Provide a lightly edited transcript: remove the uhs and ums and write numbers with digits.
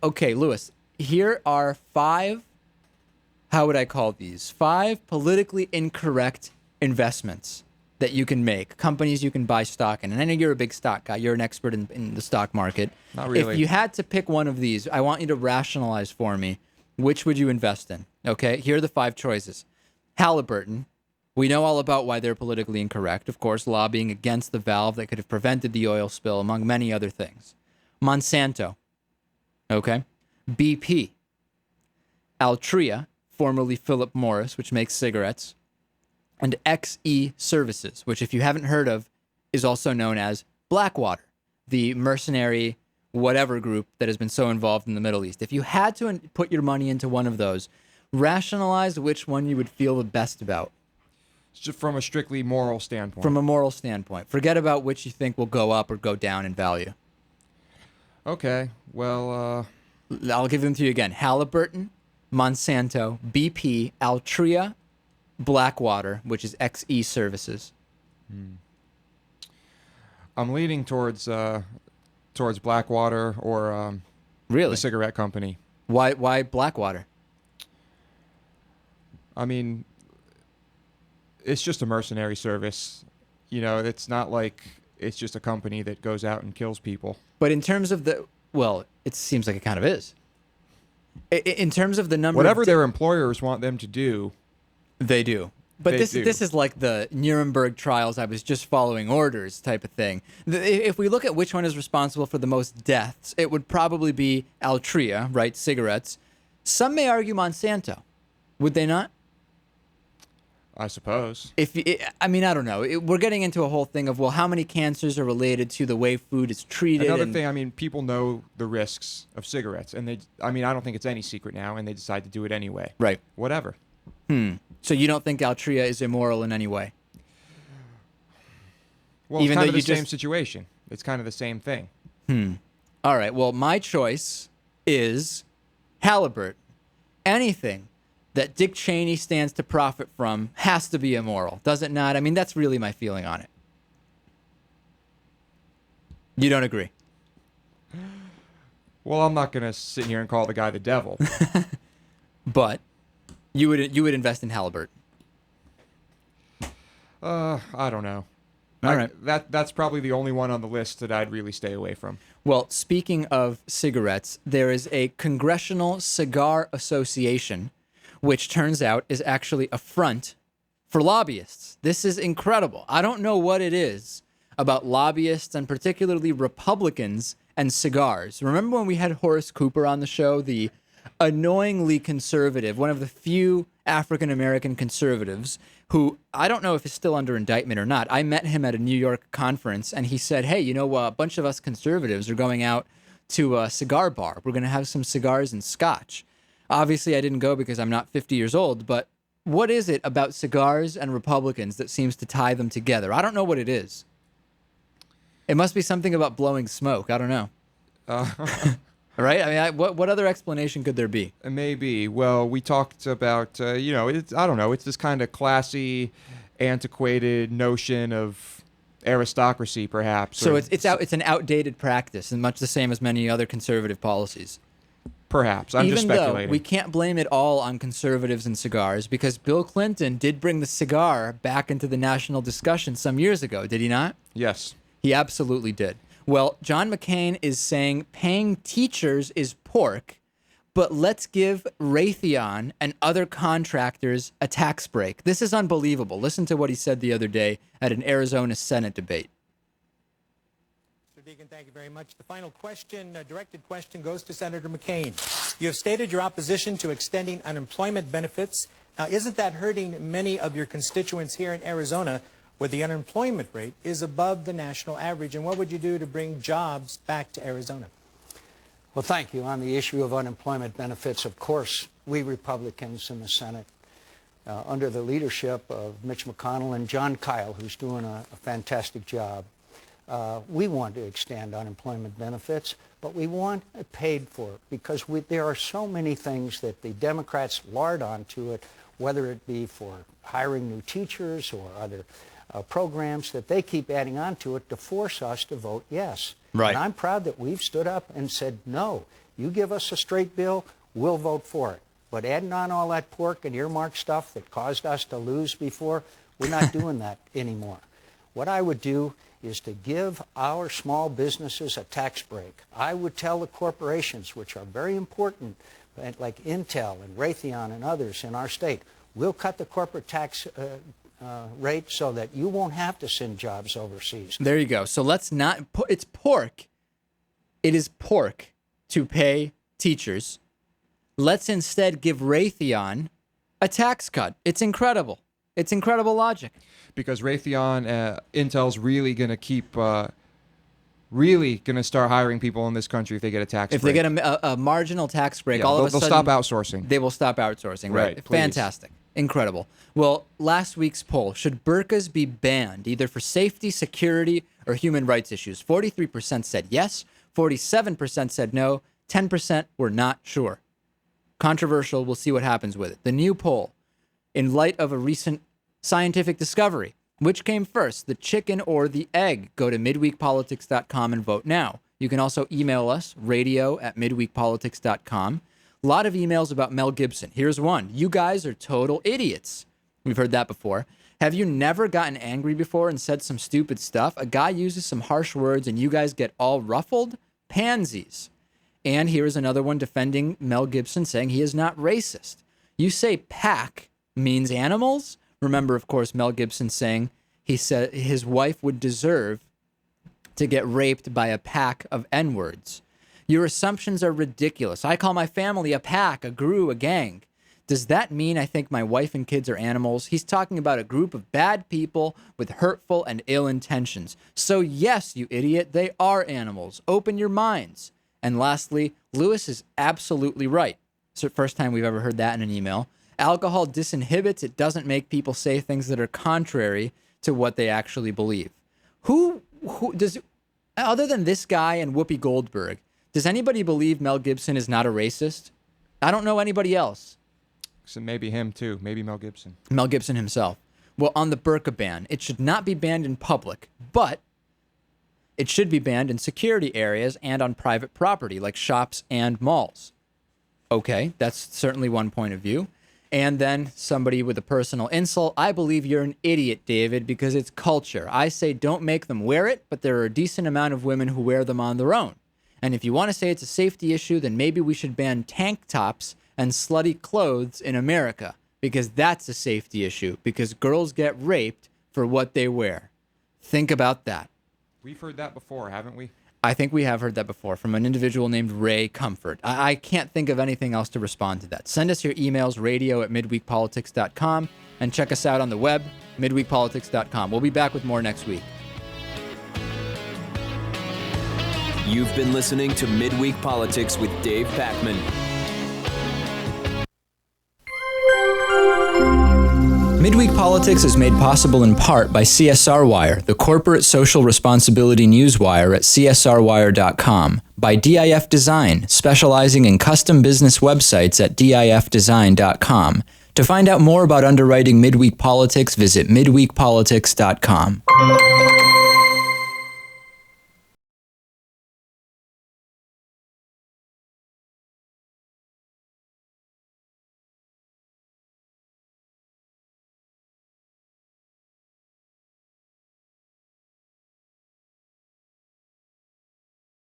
Okay, Lewis, here are how would I call these? 5 politically incorrect investments that you can make, companies you can buy stock in. And I know you're a big stock guy. You're an expert in the stock market. Not really. If you had to pick one of these, I want you to rationalize for me, which would you invest in? Okay, here are the 5 choices. Halliburton. We know all about why they're politically incorrect. Of course, lobbying against the valve that could have prevented the oil spill, among many other things. Monsanto. Okay. BP. Altria, formerly Philip Morris, which makes cigarettes. And XE Services, which, if you haven't heard of, is also known as Blackwater, the mercenary whatever group that has been so involved in the Middle East. If you had to put your money into one of those, rationalize which one you would feel the best about. From a strictly moral standpoint. From a moral standpoint. Forget about which you think will go up or go down in value. Okay, well, I'll give them to you again. Halliburton, Monsanto, BP, Altria, Blackwater, which is XE Services. I'm leaning towards Blackwater or Really? the cigarette company. Why Blackwater? I mean, it's just a mercenary service. You know, it's not like it's just a company that goes out and kills people. But in terms of it seems like it kind of is. In terms of the number Whatever their employers want them to do, they do. But this is like the Nuremberg trials, I was just following orders type of thing. If we look at which one is responsible for the most deaths, it would probably be Altria, right, cigarettes. Some may argue Monsanto. Would they not? I suppose. I don't know. We're getting into a whole thing of, well, how many cancers are related to the way food is treated? Another thing, I mean, people know the risks of cigarettes, and I don't think it's any secret now, and they decide to do it anyway. Right. Whatever. So you don't think Altria is immoral in any way? Well, it's kind of the same situation. It's kind of the same thing. All right. Well, my choice is Halliburton. Anything that Dick Cheney stands to profit from has to be immoral, does it not? I mean, that's really my feeling on it. You don't agree? Well, I'm not going to sit here and call the guy the devil. But you would invest in Halliburton. I don't know. All right. That's probably the only one on the list that I'd really stay away from. Well, speaking of cigarettes, there is a Congressional Cigar Association, which turns out is actually a front for lobbyists. This is incredible. I don't know what it is about lobbyists and particularly Republicans and cigars. Remember when we had Horace Cooper on the show, the annoyingly conservative, one of the few African-American conservatives who I don't know if is still under indictment or not. I met him at a New York conference, and he said, hey, a bunch of us conservatives are going out to a cigar bar. We're going to have some cigars and scotch. Obviously, I didn't go because I'm not 50 years old, but what is it about cigars and Republicans that seems to tie them together? I don't know what it is. It must be something about blowing smoke. I don't know. Right? I mean, what other explanation could there be? Maybe. Well, we talked about, I don't know. It's this kind of classy, antiquated notion of aristocracy, perhaps. So it's an outdated practice, and much the same as many other conservative policies. Perhaps. I'm just speculating. Even though we can't blame it all on conservatives and cigars, because Bill Clinton did bring the cigar back into the national discussion some years ago, did he not? Yes. He absolutely did. Well, John McCain is saying paying teachers is pork, but let's give Raytheon and other contractors a tax break. This is unbelievable. Listen to what he said the other day at an Arizona Senate debate. Mr. Deegan, thank you very much. The final question, directed question, goes to Senator McCain. You have stated your opposition to extending unemployment benefits. Now, isn't that hurting many of your constituents here in Arizona, where the unemployment rate is above the national average? And what would you do to bring jobs back to Arizona? Well, thank you. On the issue of unemployment benefits, of course, we Republicans in the Senate, under the leadership of Mitch McConnell and John Kyle, who's doing a fantastic job, we want to extend unemployment benefits, but we want it paid for, because there are so many things that the Democrats lard onto it, whether it be for hiring new teachers or other programs that they keep adding on to it to force us to vote yes. Right. And I'm proud that we've stood up and said no. You give us a straight bill, we'll vote for it. But adding on all that pork and earmark stuff that caused us to lose before, we're not doing that anymore. What I would do is to give our small businesses a tax break. I would tell the corporations, which are very important, like Intel and Raytheon and others in our state, we'll cut the corporate tax rate so that you won't have to send jobs overseas. There you go. So let's not, it's pork. It is pork to pay teachers. Let's instead give Raytheon a tax cut. It's incredible. It's incredible logic. Because Raytheon, Intel's really going to keep, really going to start hiring people in this country if they get a tax break. If they get a marginal tax break, Yeah, all of a they'll sudden... stop outsourcing. They will stop outsourcing, right? Right, please. Fantastic. Incredible. Well, last week's poll, should burqas be banned either for safety, security, or human rights issues? 43% said yes, 47% said no, 10% were not sure. Controversial, we'll see what happens with it. The new poll, in light of a recent scientific discovery, which came first, the chicken or the egg? Go to midweekpolitics.com and vote now. You can also email us, radio@midweekpolitics.com. A lot of emails about Mel Gibson. Here's one. You guys are total idiots. We've heard that before. Have you never gotten angry before and said some stupid stuff? A guy uses some harsh words and you guys get all ruffled? Pansies. And here's another one defending Mel Gibson, saying he is not racist. You say pack means animals? Remember, of course, Mel Gibson saying he said his wife would deserve to get raped by a pack of N-words. Your assumptions are ridiculous. I call my family a pack, a crew, a gang. Does that mean I think my wife and kids are animals? He's talking about a group of bad people with hurtful and ill intentions. So yes, you idiot, they are animals. Open your minds. And lastly, Lewis is absolutely right. It's the first time we've ever heard that in an email. Alcohol disinhibits. It doesn't make people say things that are contrary to what they actually believe. Who does, other than this guy and Whoopi Goldberg, does anybody believe Mel Gibson is not a racist? I don't know anybody else. So maybe him too. Maybe Mel Gibson. Mel Gibson himself. Well, on the burqa ban, it should not be banned in public, but it should be banned in security areas and on private property like shops and malls. Okay, that's certainly one point of view. And then somebody with a personal insult. I believe you're an idiot, David, because it's culture. I say don't make them wear it, but there are a decent amount of women who wear them on their own. And if you want to say it's a safety issue, then maybe we should ban tank tops and slutty clothes in America, because that's a safety issue, because girls get raped for what they wear. Think about that. We've heard that before, haven't we? I think we have heard that before from an individual named Ray Comfort. I can't think of anything else to respond to that. Send us your emails, radio@midweekpolitics.com, and check us out on the web, midweekpolitics.com. We'll be back with more next week. You've been listening to Midweek Politics with Dave Pakman. Midweek Politics is made possible in part by CSR Wire, the corporate social responsibility newswire at csrwire.com, by DIF Design, specializing in custom business websites at difdesign.com. To find out more about underwriting Midweek Politics, visit midweekpolitics.com.